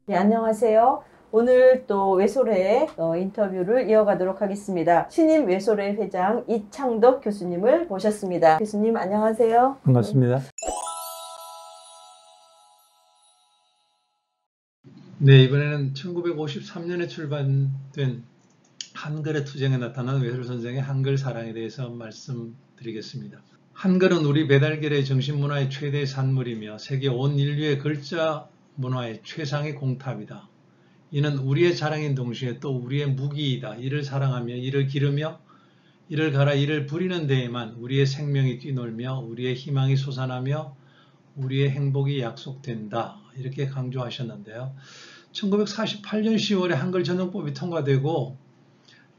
네, 안녕하세요. 오늘 또 외소래 인터뷰를 이어가도록 하겠습니다. 신임 외소래 회장 이창덕 교수님을 모셨습니다. 교수님 안녕하세요. 반갑습니다. 네, 이번에는 1953년에 출간된 한글의 투쟁에 나타난 외솔 선생의 한글 사랑에 대해서 말씀드리겠습니다. 한글은 우리 배달결의 정신문화의 최대 산물이며 세계 온 인류의 글자 문화의 최상의 공탑이다. 이는 우리의 자랑인 동시에 또 우리의 무기이다. 이를 사랑하며 이를 기르며 이를 갈아 이를 부리는 데에만 우리의 생명이 뛰놀며 우리의 희망이 솟아나며 우리의 행복이 약속된다. 이렇게 강조하셨는데요. 1948년 10월에 한글 전용법이 통과되고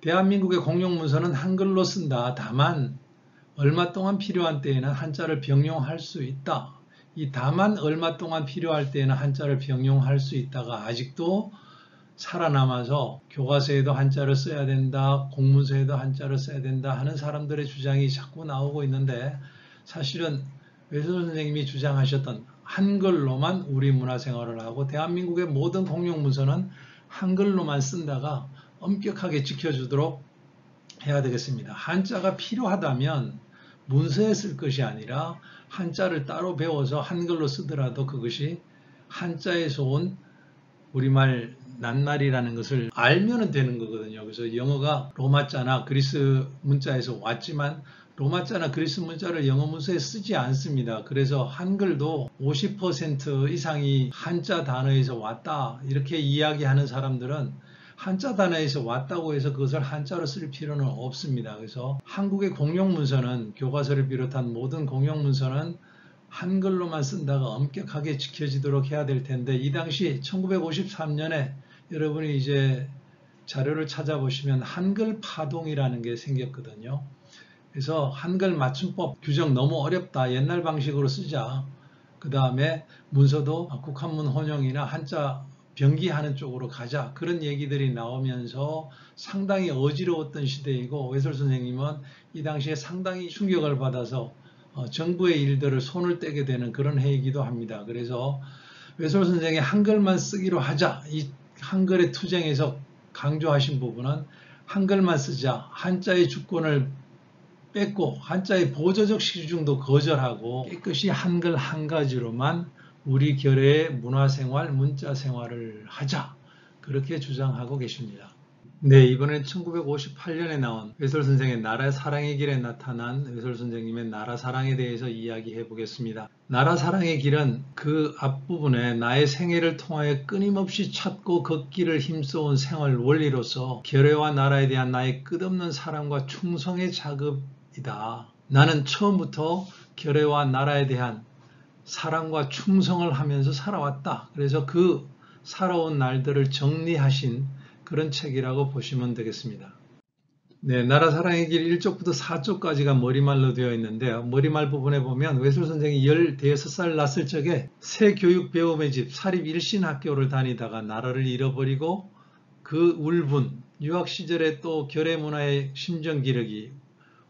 대한민국의 공용문서는 한글로 쓴다. 다만 얼마 동안 필요한 때에는 한자를 병용할 수 있다. 이 다만 얼마 동안 필요할 때에는 한자를 병용할 수 있다가 아직도 살아남아서 교과서에도 한자를 써야 된다, 공문서에도 한자를 써야 된다 하는 사람들의 주장이 자꾸 나오고 있는데 사실은 외솔 선생님이 주장하셨던 한글로만 우리 문화생활을 하고 대한민국의 모든 공용문서는 한글로만 쓴다가 엄격하게 지켜주도록 해야 되겠습니다. 한자가 필요하다면 문서에 쓸 것이 아니라 한자를 따로 배워서 한글로 쓰더라도 그것이 한자에서 온 우리말 낱말이라는 것을 알면 되는 거거든요. 그래서 영어가 로마자나 그리스 문자에서 왔지만 로마자나 그리스 문자를 영어 문서에 쓰지 않습니다. 그래서 한글도 50% 이상이 한자 단어에서 왔다 이렇게 이야기하는 사람들은 한자 단어에서 왔다고 해서 그것을 한자로 쓸 필요는 없습니다. 그래서 한국의 공용문서는 교과서를 비롯한 모든 공용문서는 한글로만 쓴다가 엄격하게 지켜지도록 해야 될 텐데 이 당시 1953년에 여러분이 이제 자료를 찾아보시면 한글 파동이라는 게 생겼거든요. 그래서 한글 맞춤법 규정 너무 어렵다. 옛날 방식으로 쓰자. 그 다음에 문서도 국한문 혼용이나 한자 병기하는 쪽으로 가자. 그런 얘기들이 나오면서 상당히 어지러웠던 시대이고 외솔 선생님은 이 당시에 상당히 충격을 받아서 정부의 일들을 손을 떼게 되는 그런 해이기도 합니다. 그래서 외솔 선생의 한글만 쓰기로 하자. 이 한글의 투쟁에서 강조하신 부분은 한글만 쓰자. 한자의 주권을 뺏고 한자의 보조적 시중도 거절하고 깨끗이 한글 한 가지로만 우리 결의 문화생활, 문자생활을 하자. 그렇게 주장하고 계십니다. 네, 이번엔 1958년에 나온 외솔 선생의 나라 사랑의 길에 나타난 외솔 선생님의 나라 사랑에 대해서 이야기해 보겠습니다. 나라 사랑의 길은 그 앞부분에 나의 생애를 통하여 끊임없이 찾고 걷기를 힘써온 생활 원리로서 결의와 나라에 대한 나의 끝없는 사랑과 충성의 작업이다. 나는 처음부터 결의와 나라에 대한 사랑과 충성을 하면서 살아왔다. 그래서 그 살아온 날들을 정리하신 그런 책이라고 보시면 되겠습니다. 네, 나라 사랑의 길 1쪽부터 4쪽까지가 머리말로 되어 있는데요. 머리말 부분에 보면 외솔 선생이 15살 났을 적에 새 교육 배움의 집 사립 일신학교를 다니다가 나라를 잃어버리고 그 울분, 유학 시절에 또 결의 문화의 심정 기르기,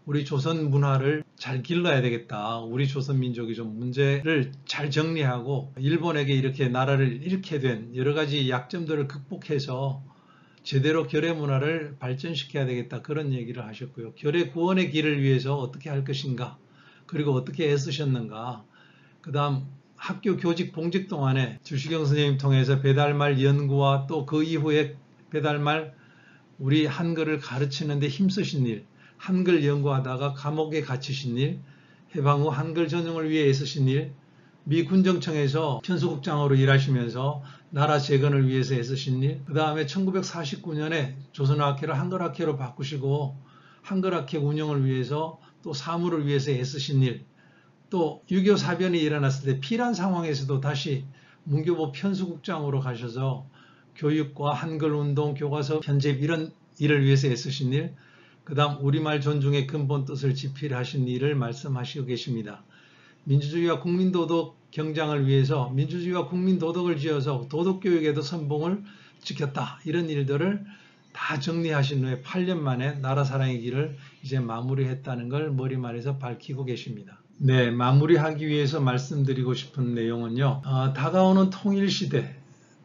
우리 조선 문화를 잘 길러야 되겠다. 우리 조선 민족이 좀 문제를 잘 정리하고 일본에게 이렇게 나라를 잃게 된 여러 가지 약점들을 극복해서 제대로 결의 문화를 발전시켜야 되겠다. 그런 얘기를 하셨고요. 결의 구원의 길을 위해서 어떻게 할 것인가. 그리고 어떻게 애쓰셨는가. 그 다음 학교 교직 봉직 동안에 주시경 선생님 통해서 배달말 연구와 또 그 이후에 배달말 우리 한글을 가르치는 데 힘쓰신 일, 한글 연구하다가 감옥에 갇히신 일, 해방 후 한글 전용을 위해 애쓰신 일, 미 군정청에서 편수국장으로 일하시면서 나라 재건을 위해서 애쓰신 일, 그 다음에 1949년에 조선학회를 한글학회로 바꾸시고 한글학회 운영을 위해서 또 사무를 위해서 애쓰신 일, 또 6.25 사변이 일어났을 때 피란 상황에서도 다시 문교부 편수국장으로 가셔서 교육과 한글운동, 교과서 편집 이런 일을 위해서 애쓰신 일, 그 다음 우리말 존중의 근본 뜻을 집필하신 일을 말씀하시고 계십니다. 민주주의와 국민도덕 경장을 위해서 민주주의와 국민도덕을 지어서 도덕교육에도 선봉을 지켰다. 이런 일들을 다 정리하신 후에 8년 만에 나라 사랑의 길을 이제 마무리했다는 걸 머리말에서 밝히고 계십니다. 네, 마무리하기 위해서 말씀드리고 싶은 내용은요. 다가오는 통일시대,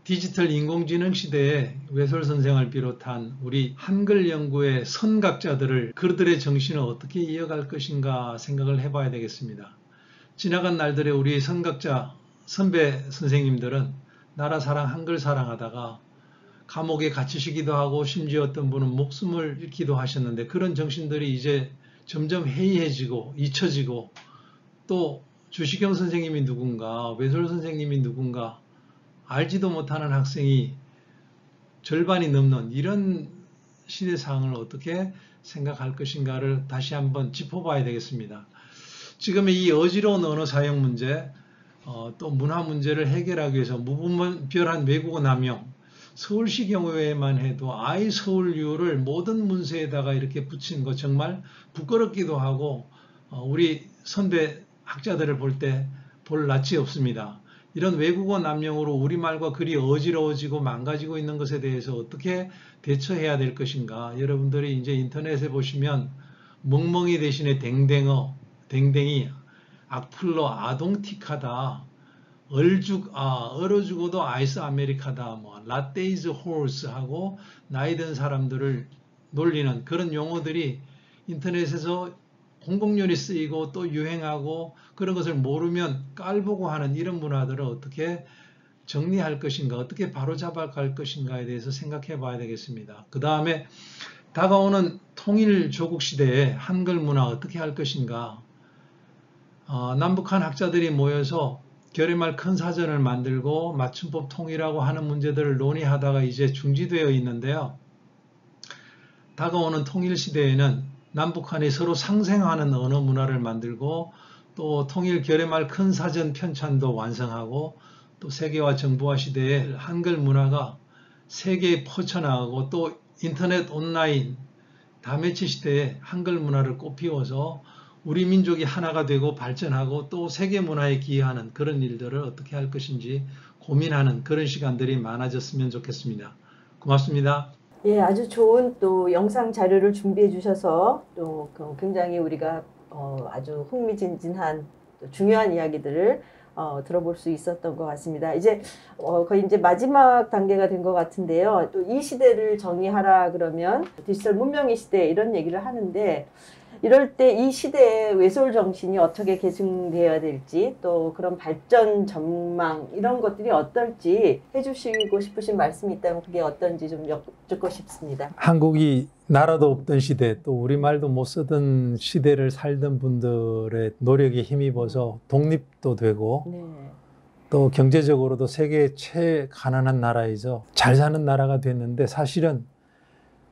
디지털 인공지능 시대에 외솔 선생을 비롯한 우리 한글 연구의 선각자들을 그들의 정신을 어떻게 이어갈 것인가 생각을 해봐야 되겠습니다. 지나간 날들에 우리 선각자 선배 선생님들은 나라 사랑, 한글 사랑하다가 감옥에 갇히시기도 하고 심지어 어떤 분은 목숨을 잃기도 하셨는데 그런 정신들이 이제 점점 해이해지고 잊혀지고 또 주시경 선생님이 누군가, 외솔 선생님이 누군가 알지도 못하는 학생이 절반이 넘는 이런 시대상을 어떻게 생각할 것인가를 다시 한번 짚어봐야 되겠습니다. 지금의 이 어지러운 언어 사용 문제, 또 문화 문제를 해결하기 위해서 무분별한 외국어 남용, 서울시 경우에만 해도 I 서울 U를 모든 문서에다가 이렇게 붙인 거 정말 부끄럽기도 하고 우리 선배 학자들을 볼 때 볼 낯이 없습니다. 이런 외국어 남용으로 우리말과 글이 어지러워지고 망가지고 있는 것에 대해서 어떻게 대처해야 될 것인가. 여러분들이 이제 인터넷에 보시면 멍멍이 대신에 댕댕이, 악플러, 아동틱하다, 얼어 죽어도 아이스 아메리카다, 뭐 라떼 이즈 홀스 하고 나이 든 사람들을 놀리는 그런 용어들이 인터넷에서 공공연히 쓰이고 또 유행하고 그런 것을 모르면 깔보고 하는 이런 문화들을 어떻게 정리할 것인가, 어떻게 바로잡아 갈 것인가에 대해서 생각해 봐야 되겠습니다. 그 다음에 다가오는 통일 조국 시대에 한글 문화 어떻게 할 것인가. 남북한 학자들이 모여서 결의말 큰 사전을 만들고 맞춤법 통일하고 하는 문제들을 논의하다가 이제 중지되어 있는데요. 다가오는 통일 시대에는 남북한이 서로 상생하는 언어 문화를 만들고 또 통일 결의말 큰 사전 편찬도 완성하고 또 세계화 정보화 시대에 한글 문화가 세계에 퍼쳐나가고 또 인터넷 온라인 다매치 시대에 한글 문화를 꽃피워서 우리 민족이 하나가 되고 발전하고 또 세계 문화에 기여하는 그런 일들을 어떻게 할 것인지 고민하는 그런 시간들이 많아졌으면 좋겠습니다. 고맙습니다. 예, 아주 좋은 또 영상 자료를 준비해 주셔서 또 굉장히 우리가 아주 흥미진진한 또 중요한 이야기들을 들어볼 수 있었던 것 같습니다. 이제 거의 이제 마지막 단계가 된 것 같은데요. 또 이 시대를 정의하라 그러면 디지털 문명의 시대 이런 얘기를 하는데 이럴 때 이 시대의 외솔 정신이 어떻게 계승되어야 될지 또 그런 발전 전망 이런 것들이 어떨지 해주시고 싶으신 말씀이 있다면 그게 어떤지 좀 여쭙고 싶습니다. 한국이 나라도 없던 시대 또 우리말도 못 쓰던 시대를 살던 분들의 노력에 힘입어서 독립도 되고 네. 또 경제적으로도 세계 최가난한 나라이죠. 잘 사는 나라가 됐는데 사실은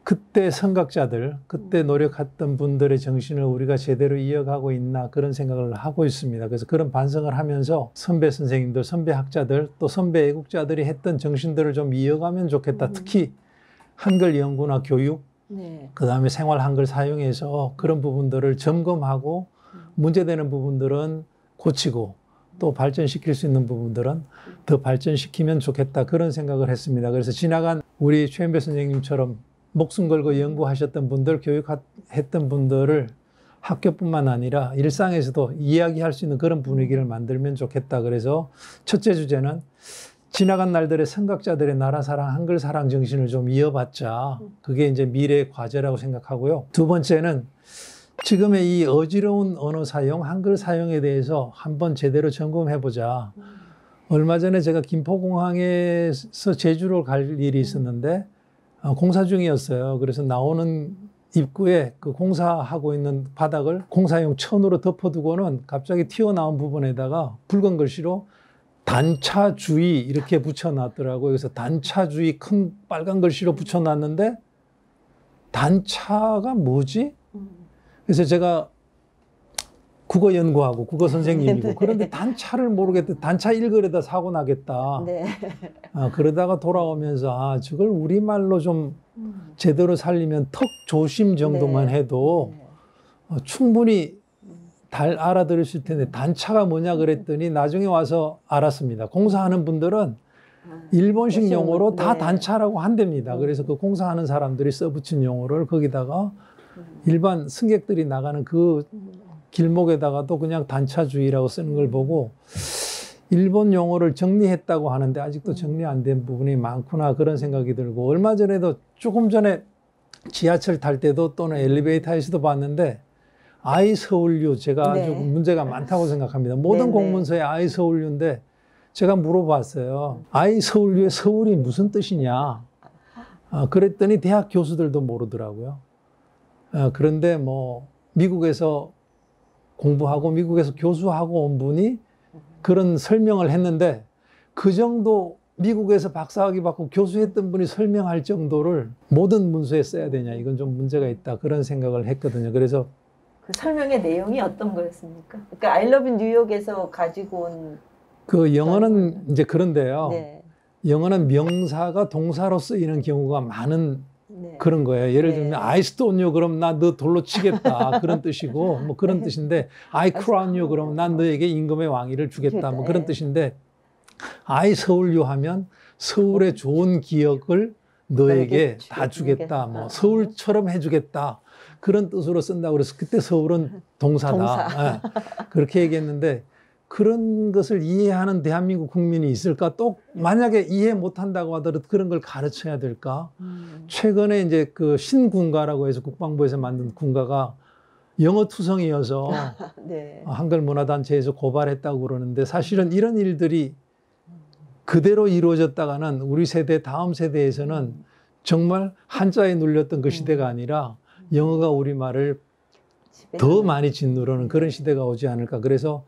그때 선각자들, 그때 노력했던 분들의 정신을 우리가 제대로 이어가고 있나 그런 생각을 하고 있습니다. 그래서 그런 반성을 하면서 선배 선생님들, 선배 학자들, 또 선배 애국자들이 했던 정신들을 좀 이어가면 좋겠다. 특히 한글 연구나 교육, 네. 그 다음에 생활 한글 사용해서 그런 부분들을 점검하고 문제되는 부분들은 고치고 또 발전시킬 수 있는 부분들은 더 발전시키면 좋겠다. 그런 생각을 했습니다. 그래서 지나간 우리 최현배 선생님처럼 목숨 걸고 연구하셨던 분들, 교육했던 분들을 학교뿐만 아니라 일상에서도 이야기할 수 있는 그런 분위기를 만들면 좋겠다. 그래서 첫째 주제는 지나간 날들의 선각자들의 나라 사랑, 한글 사랑 정신을 좀 이어받자. 그게 이제 미래의 과제라고 생각하고요. 두 번째는 지금의 이 어지러운 언어 사용, 한글 사용에 대해서 한번 제대로 점검해보자. 얼마 전에 제가 김포공항에서 제주로 갈 일이 있었는데 공사 중이었어요. 그래서 나오는 입구에 그 공사하고 있는 바닥을 공사용 천으로 덮어두고는 갑자기 튀어나온 부분에다가 붉은 글씨로 단차 주의 이렇게 붙여놨더라고요. 그래서 단차 주의 큰 빨간 글씨로 붙여놨는데 단차가 뭐지? 그래서 제가 국어 연구하고 국어 선생님이고 네. 그런데 단차를 모르겠다. 단차 읽으려다 사고 나겠다. 네. 그러다가 돌아오면서 저걸 우리말로 좀 제대로 살리면 턱 조심 정도만 네. 해도 충분히 알아들을 수 있을 텐데 단차가 뭐냐 그랬더니 나중에 와서 알았습니다. 공사하는 분들은 일본식 용어로 다 네. 단차라고 한답니다. 그래서 그 공사하는 사람들이 써붙인 용어를 거기다가 일반 승객들이 나가는 그 길목에다가도 그냥 단차주의라고 쓰는 걸 보고 일본 용어를 정리했다고 하는데 아직도 정리 안 된 부분이 많구나 그런 생각이 들고 얼마 전에도 조금 전에 지하철 탈 때도 또는 엘리베이터에서도 봤는데 I 서울유 제가 네. 좀 문제가 많다고 생각합니다. 모든 네, 공문서에 I 서울유인데 제가 물어봤어요. I 서울유의 서울이 무슨 뜻이냐? 그랬더니 대학 교수들도 모르더라고요. 그런데 뭐 미국에서 공부하고 미국에서 교수하고 온 분이 그런 설명을 했는데 그 정도 미국에서 박사학위 받고 교수했던 분이 설명할 정도를 모든 문서에 써야 되냐 이건 좀 문제가 있다 그런 생각을 했거든요. 그래서 그 설명의 내용이 어떤 거였습니까? 그러니까 I love 뉴욕에서 가지고 온 그 영어는 이제 그런데요. 네. 영어는 명사가 동사로 쓰이는 경우가 많은 네. 그런 거예요. 예를 네. 들면 I stone you 그럼 나 너 돌로 치겠다 그런 뜻이고 뭐 그런 네. 뜻인데 I crown you 그러면 난 너에게 임금의 왕위를 주겠다 뭐 그런 네. 뜻인데 I 서울 you 하면 서울의 좋은 기억을 너에게 다 주겠다 뭐 서울처럼 해주겠다 그런 뜻으로 쓴다고 그래서 그때 서울은 동사다. 그렇게 얘기했는데 그런 것을 이해하는 대한민국 국민이 있을까? 또 만약에 이해 못한다고 하더라도 그런 걸 가르쳐야 될까? 최근에 이제 그 신군가라고 해서 국방부에서 만든 군가가 영어 투성이어서 네. 한글문화단체에서 고발했다고 그러는데 사실은 이런 일들이 그대로 이루어졌다가는 우리 세대, 다음 세대에서는 정말 한자에 눌렸던 그 시대가 아니라 영어가 우리말을 더 많이 짓누르는 그런 시대가 오지 않을까. 그래서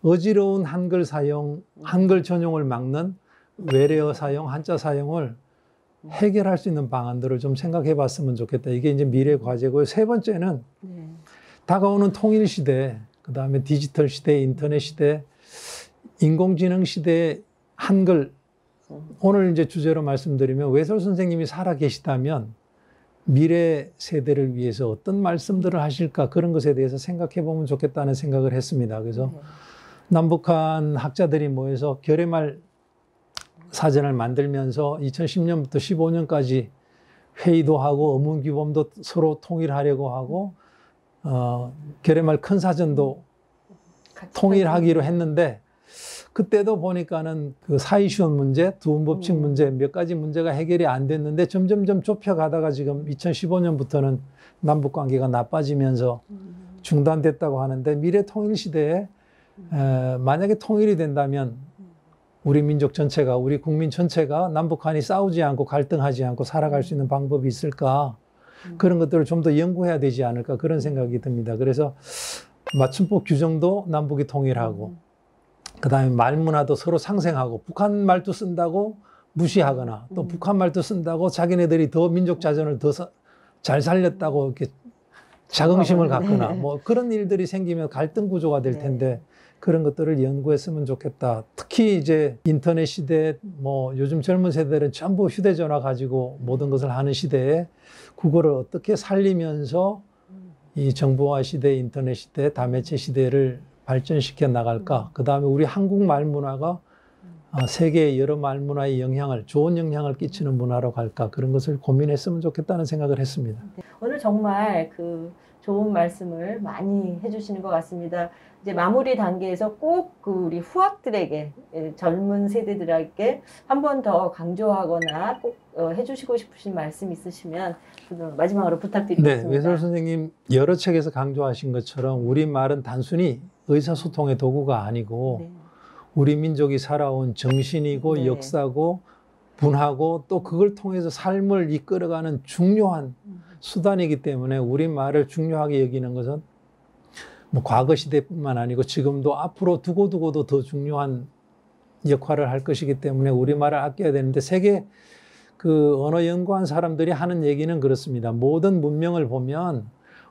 어지러운 한글 사용, 한글 전용을 막는 외래어 사용, 한자 사용을 해결할 수 있는 방안들을 좀 생각해 봤으면 좋겠다. 이게 이제 미래 과제고요. 세 번째는 네. 다가오는 통일 시대, 그 다음에 디지털 시대, 인터넷 시대, 인공지능 시대의 한글. 오늘 이제 주제로 말씀드리면 외설 선생님이 살아 계시다면 미래 세대를 위해서 어떤 말씀들을 하실까 그런 것에 대해서 생각해 보면 좋겠다는 생각을 했습니다. 그래서 남북한 학자들이 모여서 결의말 사전을 만들면서 2010년부터 15년까지 회의도 하고 어문규범도 서로 통일하려고 하고 결의말 큰 사전도 통일하기로 했는데 그때도 보니까는 그 사이시원 문제, 두음법칙 문제 몇 가지 문제가 해결이 안 됐는데 점점점 좁혀가다가 지금 2015년부터는 남북 관계가 나빠지면서 중단됐다고 하는데 미래 통일 시대에 만약에 통일이 된다면 우리 민족 전체가 우리 국민 전체가 남북한이 싸우지 않고 갈등하지 않고 살아갈 수 있는 방법이 있을까 그런 것들을 좀 더 연구해야 되지 않을까 그런 생각이 듭니다. 그래서 맞춤법 규정도 남북이 통일하고 그 다음에 말문화도 서로 상생하고 북한 말도 쓴다고 무시하거나 또 북한 말도 쓴다고 자기네들이 더 민족 자존을 더 잘 살렸다고 이렇게 자긍심을 갖거나 뭐 그런 일들이 생기면 갈등 구조가 될 텐데 그런 것들을 연구했으면 좋겠다. 특히 이제 인터넷 시대 뭐 요즘 젊은 세대들은 전부 휴대전화 가지고 모든 것을 하는 시대에 그거를 어떻게 살리면서 이 정보화 시대, 인터넷 시대, 다매체 시대를 발전시켜 나갈까? 그 다음에 우리 한국 말 문화가 세계의 여러 말 문화의 영향을, 좋은 영향을 끼치는 문화로 갈까? 그런 것을 고민했으면 좋겠다는 생각을 했습니다. 오늘 정말 그 좋은 말씀을 많이 해주시는 것 같습니다. 이제 마무리 단계에서 꼭 그 우리 후학들에게, 젊은 세대들에게 한 번 더 강조하거나 꼭 해주시고 싶으신 말씀 있으시면 마지막으로 부탁드리겠습니다. 네, 외설 선생님 여러 책에서 강조하신 것처럼 우리말은 단순히 의사소통의 도구가 아니고 네. 우리 민족이 살아온 정신이고 네. 역사고 문화고 또 그걸 통해서 삶을 이끌어가는 중요한 수단이기 때문에 우리말을 중요하게 여기는 것은 뭐 과거 시대뿐만 아니고 지금도 앞으로 두고두고도 더 중요한 역할을 할 것이기 때문에 우리말을 아껴야 되는데 세계 그 언어 연구한 사람들이 하는 얘기는 그렇습니다. 모든 문명을 보면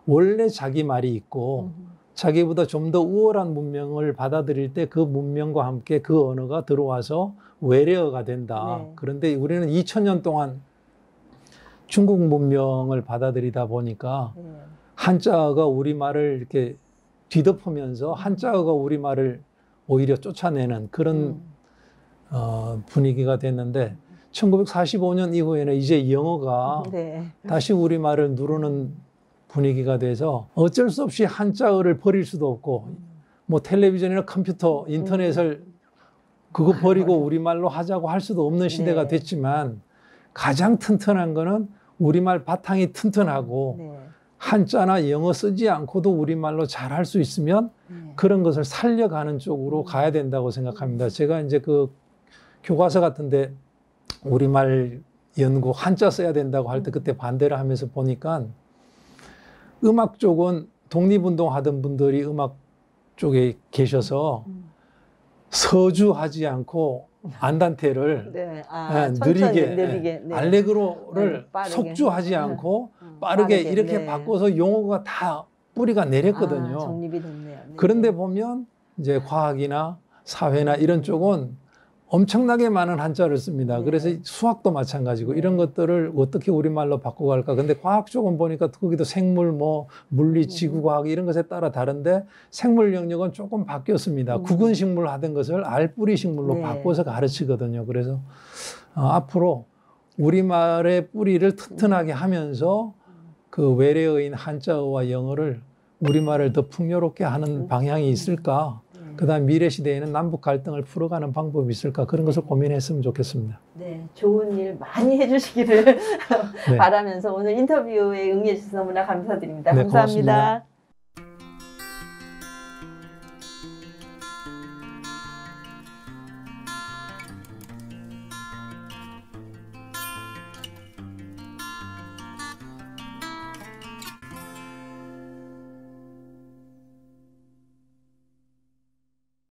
원래 자기 말이 있고 자기보다 좀 더 우월한 문명을 받아들일 때 그 문명과 함께 그 언어가 들어와서 외래어가 된다. 네. 그런데 우리는 2000년 동안 중국 문명을 받아들이다 보니까 한자어가 우리말을 이렇게 뒤덮으면서 한자어가 우리말을 오히려 쫓아내는 그런 분위기가 됐는데 1945년 이후에는 이제 영어가 다시 우리말을 누르는 분위기가 돼서 어쩔 수 없이 한자어를 버릴 수도 없고 뭐 텔레비전이나 컴퓨터, 인터넷을 그거 버리고 우리말로 하자고 할 수도 없는 시대가 네. 됐지만 가장 튼튼한 거는 우리말 바탕이 튼튼하고 네. 한자나 영어 쓰지 않고도 우리말로 잘 할 수 있으면 네. 그런 것을 살려가는 쪽으로 가야 된다고 생각합니다. 제가 이제 그 교과서 같은데 우리말 연구 한자 써야 된다고 할 때 그때 반대를 하면서 보니까 음악 쪽은 독립운동 하던 분들이 음악 쪽에 계셔서 서주하지 않고 안단테를 네. 느리게, 느리게. 네. 알레그로를 빠르게. 속주하지 않고 빠르게 이렇게 네. 바꿔서 용어가 다 뿌리가 내렸거든요. 정립이 됐네요. 네. 그런데 보면 이제 과학이나 사회나 이런 쪽은 엄청나게 많은 한자를 씁니다. 네. 그래서 수학도 마찬가지고 네. 이런 것들을 어떻게 우리말로 바꿔갈까. 근데 과학 쪽은 보니까 거기도 생물, 뭐 물리, 지구과학 이런 것에 따라 다른데 생물 영역은 조금 바뀌었습니다. 구근식물 하던 것을 알뿌리 식물로 네. 바꿔서 가르치거든요. 그래서 앞으로 우리말의 뿌리를 튼튼하게 하면서 그 외래어인 한자어와 영어를 우리말을 더 풍요롭게 하는 방향이 있을까? 그다음 미래 시대에는 남북 갈등을 풀어가는 방법이 있을까? 그런 것을 고민했으면 좋겠습니다. 네, 좋은 일 많이 해주시기를 네. 바라면서 오늘 인터뷰에 응해주셔서 너무나 감사드립니다. 네, 감사합니다. 고맙습니다.